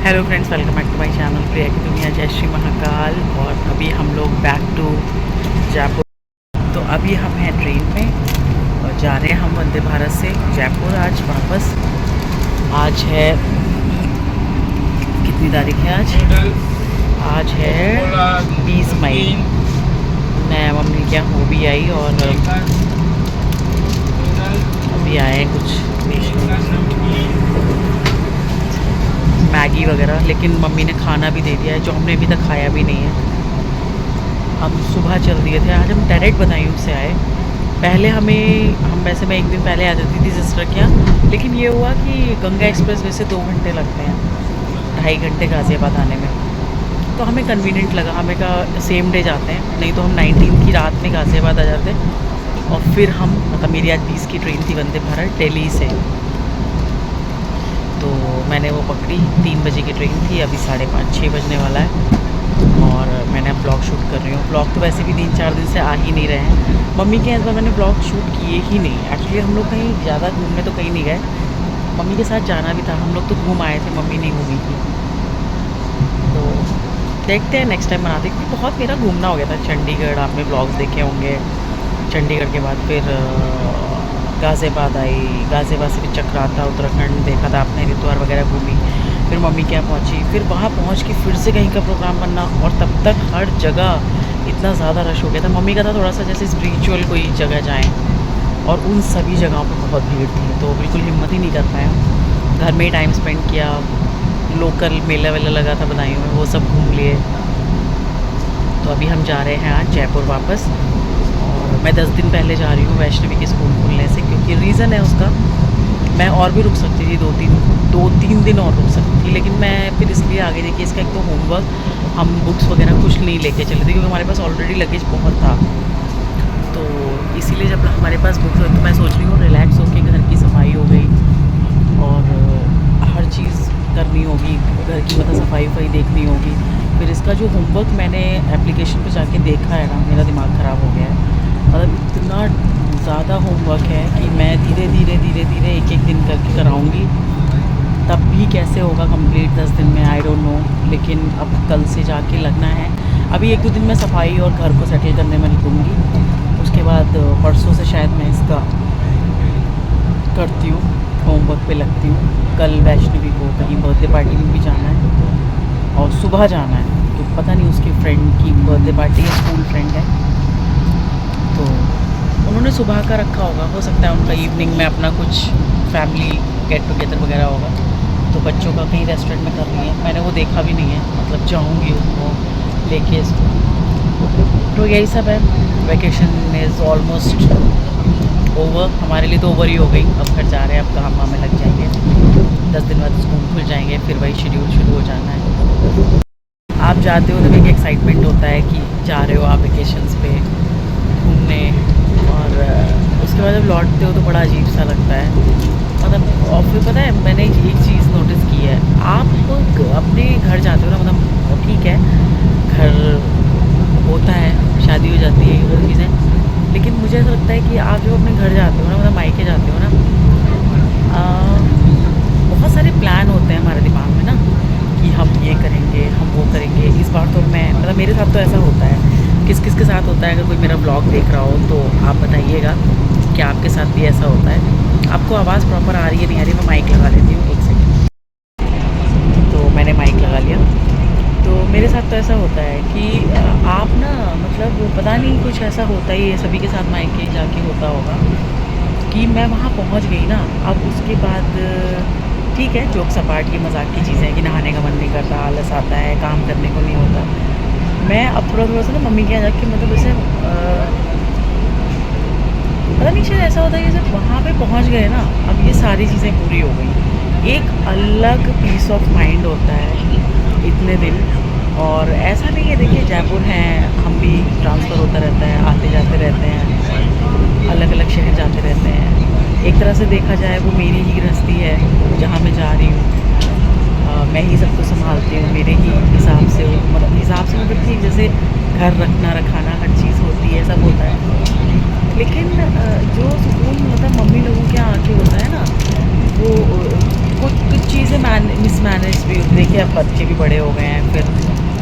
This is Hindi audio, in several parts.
Hello friends, welcome back to my channel Priya की दुनिया। जय श्री महाकाल। और अभी हम लोग बैक टू जयपुर। तो अभी हम हैं ट्रेन में और जा रहे हैं हम वंदे भारत से जयपुर आज वापस। आज है कितनी तारीख है आज? आज है 20 मई। मैं मम्मी के यहाँ हो भी आई और अभी आए कुछ मैगी वगैरह, लेकिन मम्मी ने खाना भी दे दिया है जो हमने अभी तक खाया भी नहीं है। हम सुबह चल दिए थे, आज हम डायरेक्ट बदायूं से आए। पहले हम वैसे मैं एक दिन पहले आ जाती थी सिस्टर के यहाँ, लेकिन ये हुआ कि गंगा एक्सप्रेस वैसे 2 घंटे लगते हैं, 2.5 घंटे गाज़ियाबाद आने में। तो हमें कन्वीनियंट लगा, हमें का सेम डे जाते हैं, नहीं तो हम 19 की रात में गाज़ियाबाद आ जाते। और फिर हम मतलब मेरी आज 20 की ट्रेन थी वंदे भारत दिल्ली से, तो मैंने वो पकड़ी। 3 बजे की ट्रेन थी, अभी 5:30-6 बजने वाला है और मैंने अब ब्लॉग शूट कर रही हूँ। ब्लॉग तो वैसे भी 3-4 दिन से आ ही नहीं रहे हैं मम्मी के। इस बार मैंने ब्लॉग शूट किए ही नहीं। एक्चुअली हम लोग कहीं ज़्यादा घूमने तो कहीं नहीं गए, मम्मी के साथ जाना भी था। हम लोग तो घूम आए थे, मम्मी नहीं घूमी थी। तो देखते हैं नेक्स्ट टाइम बनाते, क्योंकि बहुत मेरा घूमना हो गया था। चंडीगढ़ आपने ब्लॉग्स देखे होंगे। चंडीगढ़ के बाद फिर गाज़ियाबाद आई, गाज़ियाबाद से फिर चक्राता उत्तराखंड देखा था आपने, हरिद्वार वगैरह घूमी। फिर मम्मी के यहाँ पहुँची, फिर वहाँ पहुँच के फिर से कहीं का प्रोग्राम बनना, और तब तक हर जगह इतना ज़्यादा रश हो गया था। मम्मी का था थोड़ा सा जैसे स्पिरिचुअल कोई जगह जाएँ, और उन सभी जगहों पर बहुत भीड़ थी, तो बिल्कुल हिम्मत ही नहीं कर पाया। घर में ही टाइम स्पेंड किया, लोकल मेला वेला लगा था बदायूं में, वो सब घूम लिए। तो अभी हम जा रहे हैं आज जयपुर वापस। और मैं 10 दिन पहले जा रही हूँ वैष्णवी के स्कूल खुलने से, क्योंकि रीज़न है उसका, मैं और भी रुक सकती थी 2-3 दिन और रुक सकती थी, लेकिन मैं फिर इसलिए आगे देखिए इसका एक तो होमवर्क, हम बुक्स वगैरह कुछ नहीं लेके चले थे क्योंकि हमारे पास ऑलरेडी लगेज बहुत था। तो इसीलिए जब हमारे पास बुक्स हो तो मैं सोच रही हूँ रिलैक्स होकर घर की सफाई हो गई और हर चीज़ करनी होगी, घर की मतलब सफाई वफाई देखनी होगी। फिर इसका जो होमवर्क मैंने एप्लीकेशन पे जाके देखा है ना, मेरा दिमाग ख़राब हो गया है। मतलब इतना ज़्यादा होमवर्क है कि मैं धीरे धीरे एक दिन करके कराऊंगी, तब भी कैसे होगा कंप्लीट 10 दिन में, आई डोंट नो। लेकिन अब कल से जाके लगना है। अभी 1-2 दिन में सफाई और घर को सेटल करने में लगूँगी, उसके बाद परसों से शायद मैं इसका करती हूँ, होमवर्क पे लगती हूँ। कल वैष्णवी को कहीं बर्थडे पार्टी में भी जाना है और सुबह जाना है, तो पता नहीं उसकी फ्रेंड की बर्थडे पार्टी है, स्कूल फ्रेंड है, तो उन्होंने सुबह का रखा होगा। हो सकता है उनका इवनिंग में अपना कुछ फैमिली गेट टुगेदर वगैरह होगा, तो बच्चों का कहीं रेस्टोरेंट में कर रही है। मैंने वो देखा भी नहीं है, मतलब जाऊँगी उसको लेके इसको। तो यही सब है। वैकेशन इज़ ऑलमोस्ट ओवर, हमारे लिए तो ओवर ही हो गई। अब घर जा रहे हैं, अब काम में लग जाएंगे। 10 दिन बाद स्कूल खुल जाएंगे, फिर वही शेड्यूल शुरू हो जाना है। आप जाते हो तो एक एक्साइटमेंट होता है कि जा रहे हो आप वेकेशंस पे घूमने, और उसके बाद जब लौटते हो तो बड़ा अजीब सा लगता है। मतलब और फिर पता है मैंने एक चीज़ नोटिस की है, आप अपने घर जाते हो ना, मतलब ठीक है घर होता है, शादी हो जाती है, वो चीज़ें, लेकिन मुझे ऐसा लगता है कि आप जब अपने घर जाते हो ना, मतलब मायके जाते हो ना, बहुत सारे प्लान होते हैं हमारे दिमाग में ना, कि हम ये करेंगे, हम वो करेंगे। इस बार तो मैं मतलब मेरे साथ तो ऐसा होता है। किस किस के साथ होता है? अगर कोई मेरा ब्लॉग देख रहा हो तो आप बताइएगा कि आपके साथ भी ऐसा होता है। आपको आवाज़ प्रॉपर आ रही है नहीं आ रही? मैं माइक लगा लेती हूँ, 1 सेकेंड। तो मैंने माइक लगा लिया। तो मेरे साथ तो ऐसा होता है कि आप ना मतलब पता नहीं कुछ ऐसा होता ही है, सभी के साथ मायके जाके होता होगा कि मैं वहाँ पहुँच गई ना, अब उसके बाद ठीक है जोक सपाट की मजाक की चीज़ें हैं कि नहाने का मन नहीं करता, आलस आता है, काम करने को नहीं होता। मैं अब थोड़ा सा ना मम्मी के यहाँ जाके मतलब ऐसे पता नहीं शायद ऐसा होता है कि जब वहाँ पे पहुँच गए ना, अब ये सारी चीज़ें पूरी हो गई, एक अलग पीस ऑफ माइंड होता है इतने दिन। और ऐसा नहीं है, देखिए जयपुर है, हम भी ट्रांसफ़र होता रहता है, आते जाते रहते हैं, अलग अलग शहर जाते रहते हैं। एक तरह से देखा जाए वो मेरी ही गृहस्थी है, जहाँ मैं जा रही हूँ, मैं ही सब कुछ संभालती हूँ मेरे ही हिसाब से, मतलब हिसाब से मतलब ठीक जैसे घर रखना रखाना हर चीज़ होती है, सब होता है। लेकिन जो सुकून मतलब मम्मी लोगों के यहाँ आके होता है ना, वो कुछ कुछ चीज़ें मिसमैनेज भी ठीक है, अब बच्चे भी बड़े हो गए हैं, फिर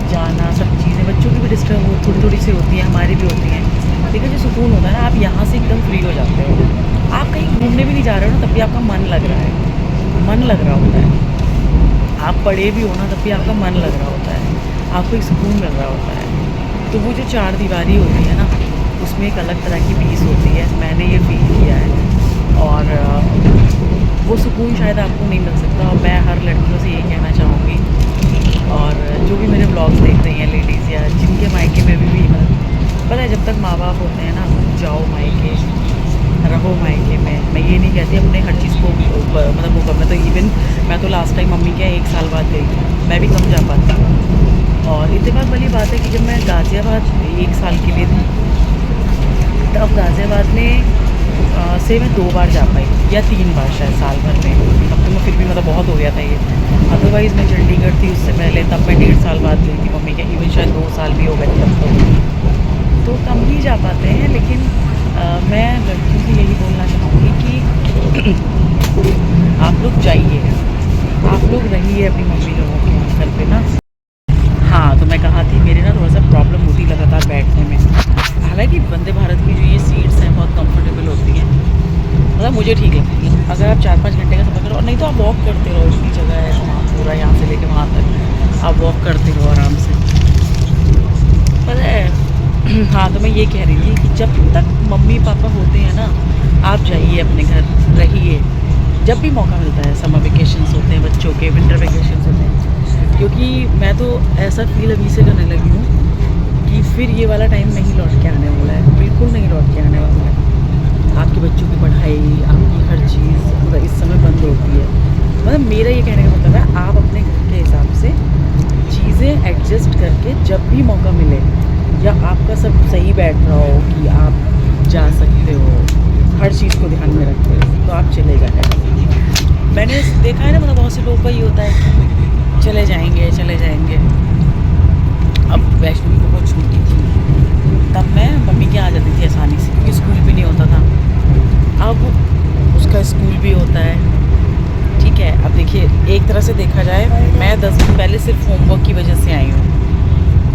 जाना सब चीज़ें बच्चों की भी डिस्टर्ब हो थोड़ी थोड़ी सी होती हैं, हमारी भी होती हैं। लेकिन जो सुकून होता है ना, आप यहाँ से एकदम फ्री हो जाते हो। आप कहीं घूमने भी नहीं जा रहे हो ना, तब भी आपका मन लग रहा है, मन लग रहा होता है। आप पढ़े भी हो ना, तब भी आपका मन लग रहा होता है, आपको एक सुकून मिल रहा होता है। तो वो जो चार दीवारी होती है ना, उसमें एक अलग तरह की पीस होती है, मैंने ये फील किया है। और वो सुकून शायद आपको नहीं मिल सकता, और मैं हर लड़कियों से यही कहना चाहूँगी। और जो भी मेरे ब्लॉग्स देख रही हैं लेडीज़, या जिनके मायके में भी मतलब पता है, जब तक माँ बाप होते हैं ना, जाओ मायके, रहो मायके में। मैं ये नहीं कहती अपने हर चीज़ को मतलब वो करना। तो इवन मैं तो लास्ट टाइम मम्मी के 1 साल बाद गई थी, मैं भी कम जा पाती हूँ। और इत्तेफाक वाली बात है कि जब मैं गाज़ियाबाद 1 साल के लिए थी, तब गाज़ियाबाद में से मैं 2 बार जा पाई, या 3 बार शायद साल भर में। तब तो मैं फिर भी मतलब बहुत हो गया था ये। अदरवाइज़ मैं चंडीगढ़ थी उससे पहले, तब मैं 1.5 साल बाद गई थी मम्मी के, इवन शायद 2 साल भी हो गए थे तब तो कम ही जा पाते हैं। लेकिन मैं लड़कियों से यही बोलना चाहूँगी कि आप लोग जाइए, आप लोग रहिए अपनी मम्मी लोगों के घर पे ना। हाँ, तो मैं कहा थी मेरे ना थोड़ा सा प्रॉब्लम होती लगातार बैठने में। हालाँकि वंदे भारत की जो ये सीट्स हैं बहुत कंफर्टेबल होती हैं, मतलब मुझे ठीक लगती है। अगर आप 4-5 घंटे का सफ़र करो, और नहीं तो आप वॉक करते रहो, इतनी जगह है वहाँ, पूरा यहाँ से लेके वहाँ तक आप वॉक करते रहो आराम से। पता है हाँ, तो मैं ये कह रही थी कि जब तक मम्मी पापा होते हैं ना, आप जाइए अपने घर, रहिए। जब भी मौका मिलता है, समर वेकेशंस होते हैं बच्चों के, विंटर वेकेशंस होते हैं। क्योंकि मैं तो ऐसा फील अभी से करने लगी हूँ कि फिर ये वाला टाइम नहीं लौट के आने वाला है, बिल्कुल नहीं लौट के आने वाला है। आपके बच्चों की पढ़ाई, आपकी हर चीज़ मतलब इस समय बंद होती है। मतलब मेरा ये कहने का मतलब है, आप अपने घर के हिसाब से चीज़ें एडजस्ट करके जब भी मौका मिले, या आपका सब सही बैठ रहा हो कि आप जा सकते हो, हर चीज़ को ध्यान में रखते हो, तो आप चले जाएँ। मैंने देखा है ना, मतलब बहुत से लोगों का ये होता है कि चले जाएंगे चले जाएंगे। अब वैष्णवी को बहुत छूटी थी, तब मैं मम्मी के आ जाती थी आसानी से, क्योंकि स्कूल भी नहीं होता था। अब उसका स्कूल भी होता है, ठीक है। अब देखिए, एक तरह से देखा जाए, मैं 10 दिन पहले सिर्फ होमवर्क की वजह से आई हूँ।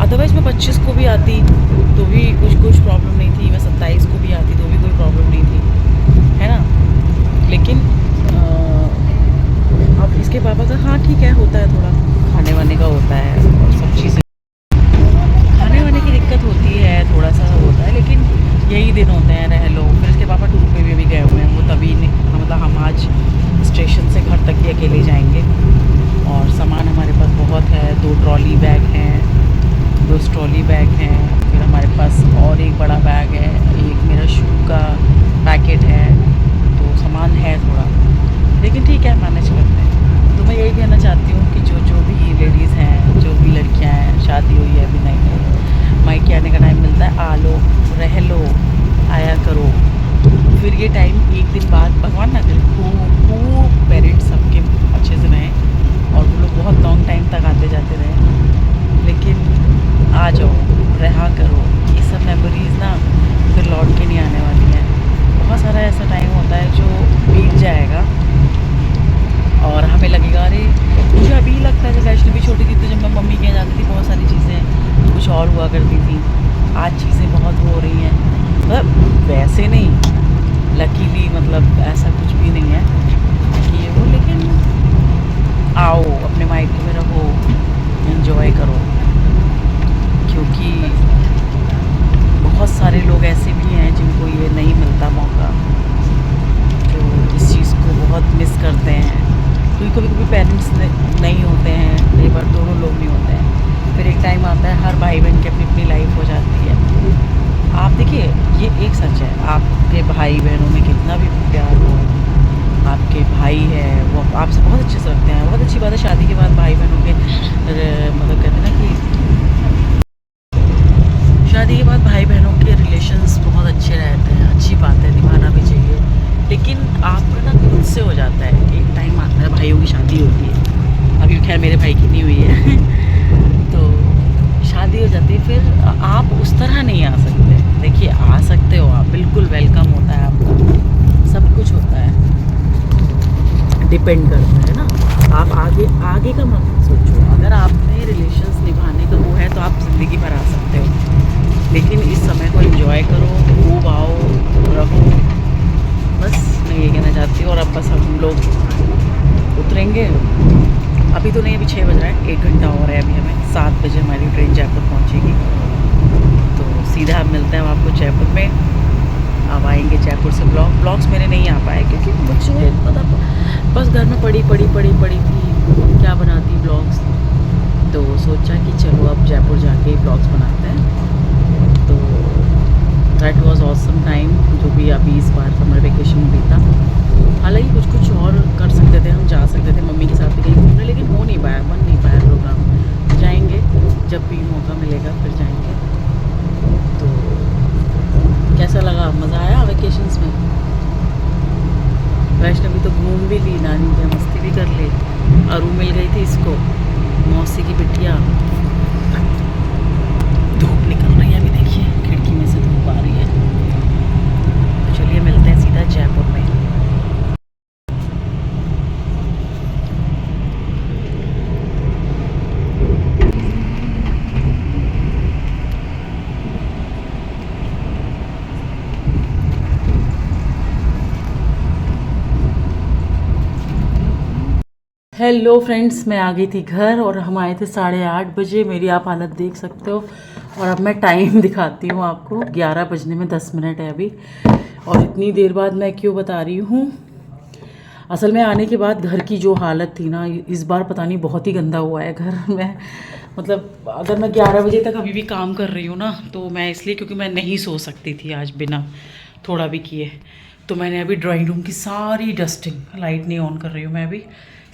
अदरवाइज़ मैं 25 को भी आती तो भी कुछ प्रॉब्लम नहीं थी, मैं 27 को भी आती तो भी कोई प्रॉब्लम नहीं थी, है ना। लेकिन अब इसके पापा का हाँ ठीक है, होता है थोड़ा खाने वाने का होता है, और सब चीज़ें खाने वाने की दिक्कत होती है, थोड़ा सा होता है। लेकिन यही दिन होते हैं, रह लो। फिर इसके पापा टूर पे भी गए हुए हैं, वो तभी मतलब हम आज स्टेशन से घर तक ही अकेले जाएंगे। और सामान हमारे पास बहुत है, 2 ट्रॉली बैग हैं, 2 ट्रॉली बैग हैं, फिर हमारे पास और एक बड़ा बैग है, एक मेरा शू का पैकेट है, तो सामान है थोड़ा, लेकिन ठीक है, मैनेज करते हैं। तो मैं यही कहना चाहती हूँ कि जो भी लेडीज़ हैं, जो भी लड़कियाँ हैं, शादी हुई है अभी नहीं, मायके आने का टाइम मिलता है, आ लो, रह लो, आया करो। फिर ये टाइम एक दिन बाद भगवान ना करे खूब पेरेंट्स सबके अच्छे से रहें, और वो लोग बहुत लॉन्ग टाइम तक आते जाते रहें। लेकिन आ जाओ, रहा करो। ये सब मेमोरीज़ ना फिर लौट के नहीं आने वाली हैं। बहुत सारा ऐसा टाइम होता है जो बीत जाएगा, और हमें लगेगा, अरे मुझे अभी लगता है, जब वैष्णवी छोटी थी तो जब मैं मम्मी के यहाँ जाती थी, बहुत सारी चीज़ें कुछ और हुआ करती थी। आज चीज़ें बहुत हो रही हैं, मतलब वैसे नहीं, लकीली, मतलब ऐसा कुछ भी नहीं है कि ये वो। लेकिन आओ, अपने मायके में रहो, एंजॉय करो, क्योंकि बहुत सारे लोग ऐसे भी हैं जिनको ये नहीं मिलता मौका, जो इस चीज़ को बहुत मिस करते हैं। क्योंकि कभी कभी पेरेंट्स नहीं होते हैं, कई बार दोनों लोग नहीं होते हैं। फिर एक टाइम आता है, हर भाई बहन की अपनी अपनी लाइफ हो जाती है। आप देखिए, ये एक सच है, आपके भाई बहनों में कितना भी प्यार हो, आपके भाई है वो आपसे बहुत अच्छे से रखते हैं। बहुत अच्छी बात है, शादी के बाद भाई बहनों के मतलब कहते हैं ना कि शादी के बाद भाई बहनों के रिलेशंस बहुत अच्छे रहते हैं। अच्छी बात है, निभाना भी चाहिए। लेकिन आपका ना खुद से हो जाता है, एक टाइम आता है, भाइयों की शादी होती है, अभी खैर मेरे भाई की नहीं हुई है तो शादी हो जाती है, फिर आप उस तरह नहीं आ सकते। देखिए, आ सकते हो आप, बिल्कुल वेलकम होता है आपका, सब कुछ होता है, डिपेंड करता है ना। आप आगे का मत सोचो, अभी तो नहीं, अभी 6 बज रहा है, 1 घंटा और है अभी हमें। 7 बजे हमारी ट्रेन जयपुर पहुंचेगी, तो सीधा अब मिलते हैं हम आपको जयपुर में। अब आएंगे जयपुर से। ब्लॉग्स मेरे नहीं आ पाए क्योंकि मुझे मतलब बस घर में पड़ी थी, क्या बनाती ब्लॉग्स। तो सोचा कि चलो अब जयपुर जाके ब्लॉग्स बनाते हैं। तो दैट वाज ऑसम टाइम जो भी अभी इस बार समर वेकेशन में बीता। हालांकि कुछ और कर सकते थे, हम जा सकते थे मम्मी के साथ भी कहीं घूमने, लेकिन हो नहीं पाया, बन नहीं पाया प्रोग्राम। जाएंगे जब भी मौका मिलेगा फिर जाएंगे। तो कैसा लगा, मज़ा आया वेकेशंस में? वैष्णवी तो घूम भी ली, नानी के मस्ती भी कर ली। अरू मिल गई थी इसको, मौसी की बिटिया। धूप निकल रही है अभी, देखिए खिड़की में से धूप आ रही है। तो चलिए मिलते हैं सीधा जयपुर में। हेलो फ्रेंड्स, मैं आ गई थी घर और हम आए थे 8:30 बजे। मेरी आप हालत देख सकते हो। और अब मैं टाइम दिखाती हूँ आपको, 11 बजने में 10 मिनट है अभी। और इतनी देर बाद मैं क्यों बता रही हूँ, असल में आने के बाद घर की जो हालत थी ना, इस बार पता नहीं बहुत ही गंदा हुआ है घर में। मतलब अगर मैं 11 बजे तक अभी भी काम कर रही हूँ ना, तो मैं इसलिए क्योंकि मैं नहीं सो सकती थी आज बिना थोड़ा भी किए। तो मैंने अभी ड्राइंग रूम की सारी डस्टिंग, लाइट नहीं ऑन कर रही हूँ मैं अभी,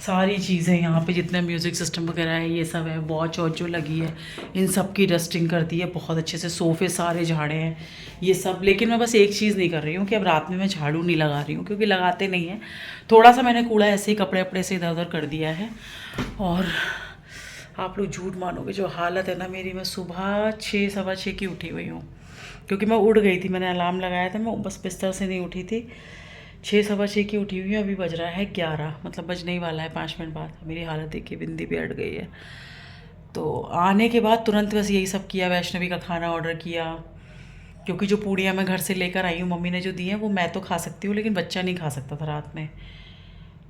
सारी चीज़ें यहाँ पे जितने म्यूज़िक सिस्टम वगैरह है ये सब है, वॉच जो लगी है, इन सब की डस्टिंग कर दी है बहुत अच्छे से। सोफ़े सारे झाड़े हैं ये सब। लेकिन मैं बस एक चीज़ नहीं कर रही हूँ कि अब रात में मैं झाड़ू नहीं लगा रही हूँ, क्योंकि लगाते नहीं हैं। थोड़ा सा मैंने कूड़ा ऐसे ही कपड़े वपड़े से इधर उधर कर दिया है। और आप लोग झूठ मानोगे, जो हालत है ना मेरी, मैं सुबह 6 सवा 6 की उठी हुई हूँ, क्योंकि मैं उड़ गई थी। मैंने अलार्म लगाया था, मैं बस बिस्तर से नहीं उठी थी। 6 सवा 6 की उठी हुई हूँ, अभी बज रहा है 11, मतलब बजने ही वाला है 5 मिनट बाद। मेरी हालत देखिए, बिंदी भी अट गई है। तो आने के बाद तुरंत बस यही सब किया, वैष्णवी का खाना ऑर्डर किया, क्योंकि जो पूड़ियाँ मैं घर से लेकर आई हूँ मम्मी ने जो दी हैं वो मैं तो खा सकती हूँ, लेकिन बच्चा नहीं खा सकता था रात में।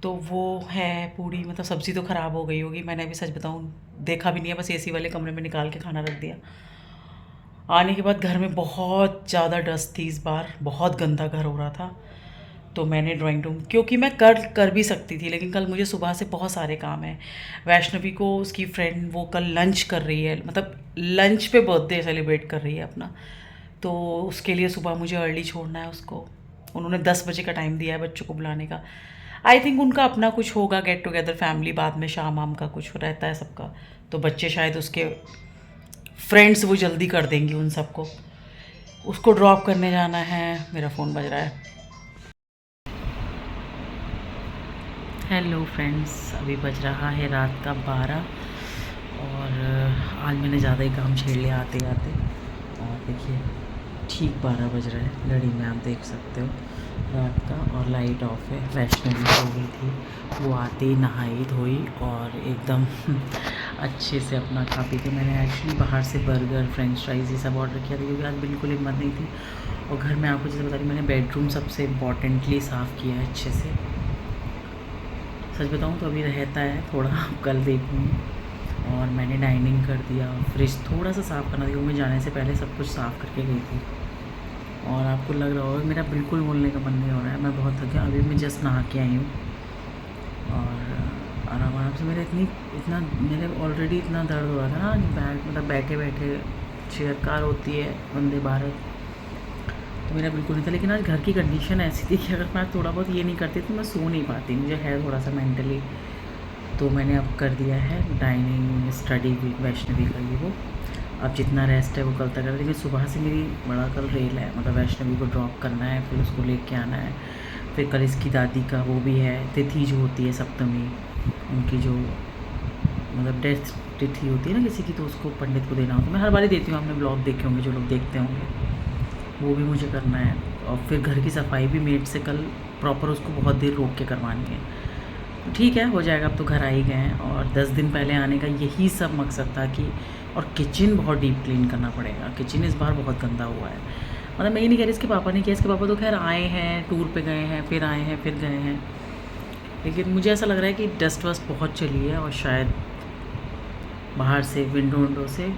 तो वो है पूड़ी, मतलब सब्ज़ी तो ख़राब हो गई होगी, मैंने अभी सच बताऊँ देखा भी नहीं है, बस एसी वाले कमरे में निकाल के खाना रख दिया। आने के बाद घर में बहुत ज़्यादा डस्ट थी इस बार, बहुत गंदा घर हो रहा था। तो मैंने ड्राइंग रूम, क्योंकि मैं कर भी सकती थी, लेकिन कल मुझे सुबह से बहुत सारे काम हैं। वैष्णवी को उसकी फ्रेंड वो कल लंच कर रही है, मतलब लंच पे बर्थडे सेलिब्रेट कर रही है अपना, तो उसके लिए सुबह मुझे अर्ली छोड़ना है उसको। उन्होंने 10 बजे का टाइम दिया है बच्चों को बुलाने का। आई थिंक उनका अपना कुछ होगा, गेट टुगेदर फैमिली, बाद में शाम आम का कुछ रहता है सबका। तो बच्चे शायद उसके फ्रेंड्स वो जल्दी कर देंगी उन सबको। उसको ड्रॉप करने जाना है। मेरा फ़ोन बज रहा है। हेलो फ्रेंड्स, अभी बज रहा है रात का 12 और आज मैंने ज़्यादा ही काम छेड़ लिया आते आते। और देखिए ठीक 12 बज रहा है, घड़ी में आप देख सकते हो रात का, और लाइट ऑफ है। वैष्णवी सो गई थी, वो आते ही नहाई धोई और एकदम अच्छे से अपना खा पी के। मैंने एक्चुअली बाहर से बर्गर फ्रेंच फ्राइज़ ये सब ऑर्डर किया था, क्योंकि आज बिल्कुल हिम्मत नहीं थी। और घर में आपको जैसे बता रही, मैंने बेडरूम सबसे इम्पॉर्टेंटली साफ़ किया है अच्छे से। सच बताऊँ तो अभी रहता है थोड़ा, कल देखूँगी। और मैंने डाइनिंग कर दिया, फ्रिज थोड़ा सा साफ़ करना था, क्योंकि मैं जाने से पहले सब कुछ साफ़ करके गई थी। और आपको लग रहा होगा मेरा बिल्कुल बोलने का मन नहीं हो रहा है, मैं बहुत थक गया। अभी मैं जस्ट नहा के आई हूँ और आराम से मेरे ऑलरेडी इतना दर्द हो रहा था ना, मतलब बैठे बैठे चेयर कार होती है वंदे भारत, तो मेरा बिल्कुल नहीं था। लेकिन आज घर की कंडीशन ऐसी थी कि अगर मैं थोड़ा बहुत ये नहीं करती तो मैं सो नहीं पाती, मुझे है थोड़ा सा मेंटली। तो मैंने अब कर दिया है डाइनिंग स्टडी वीक वैष्णवी का ये वो। अब जितना रेस्ट है वो कल तक है, लेकिन सुबह से मेरी बड़ा कल रेल है, मतलब वैष्णवी को ड्रॉप करना है, फिर उसको लेके आना है। फिर कल इसकी दादी का वो भी है, तिथि जो होती है सप्तमी, उनकी जो मतलब डेथ तिथि होती है ना किसी की, तो उसको पंडित को देना होता है। मैं हर बार ही देती हूँ, आपने ब्लॉग देखे होंगे जो लोग देखते होंगे, वो भी मुझे करना है। और फिर घर की सफाई भी मेड से कल प्रॉपर उसको बहुत देर रोक के करवानी है। तो ठीक है, हो जाएगा, अब तो घर आ ही गए हैं। और 10 दिन पहले आने का यही सब मकसद था कि, और किचन बहुत डीप क्लीन करना पड़ेगा। किचन इस बार बहुत गंदा हुआ है, मतलब मैं ये नहीं कह रही इसके पापा ने किया, इसके पापा तो खैर आए हैं, टूर पे गए हैं, फिर आए हैं, फिर गए हैं। लेकिन मुझे ऐसा लग रहा है कि डस्ट वस्ट बहुत चली है और शायद बाहर से विंडो से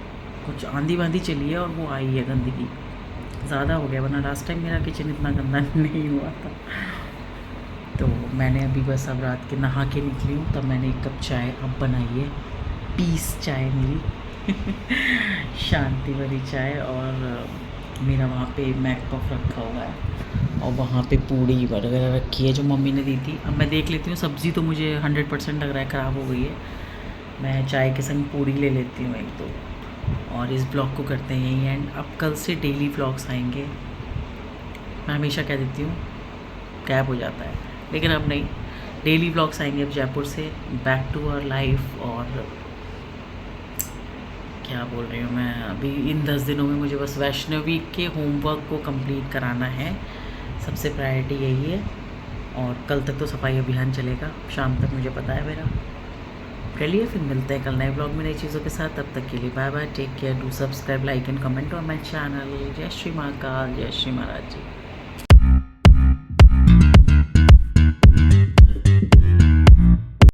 कुछ आंधी वांधी चली है और वो आई है गंदगी ज़्यादा हो गया, वरना लास्ट टाइम मेरा किचन इतना गंदा नहीं हुआ था। तो मैंने अभी बस अब रात के नहा के निकली हूँ, तब मैंने एक कप चाय अब बनाई है, पीस चाय मेरी शांति वाली चाय। और मेरा वहाँ पे मैक पफ रखा हुआ है और वहाँ पे पूड़ी वगैरह रखी है जो मम्मी ने दी थी। अब मैं देख लेती हूँ, सब्ज़ी तो मुझे 100% लग रहा है ख़राब हो गई है। मैं चाय के संग पूड़ी ले लेती हूँ एक दो, और इस ब्लॉग को करते हैं यही एंड। अब कल से डेली व्लॉग्स आएंगे। मैं हमेशा कह देती हूँ गैप हो जाता है, लेकिन अब नहीं, डेली व्लॉग्स आएंगे अब जयपुर से, बैक टू आवर लाइफ। और क्या बोल रही हूँ मैं, अभी इन 10 दिनों में मुझे बस वैष्णवी के होमवर्क को कंप्लीट कराना है, सबसे प्रायोरिटी यही है। और कल तक तो सफाई अभियान चलेगा, शाम तक मुझे पता है मेरा। चलिए फिर मिलते हैं कल नए ब्लॉग में नई चीज़ों के साथ, तब तक के लिए bye bye, take care, do subscribe, like and comment on my channel. जय श्री महाकाल, जय श्री महाराज जी।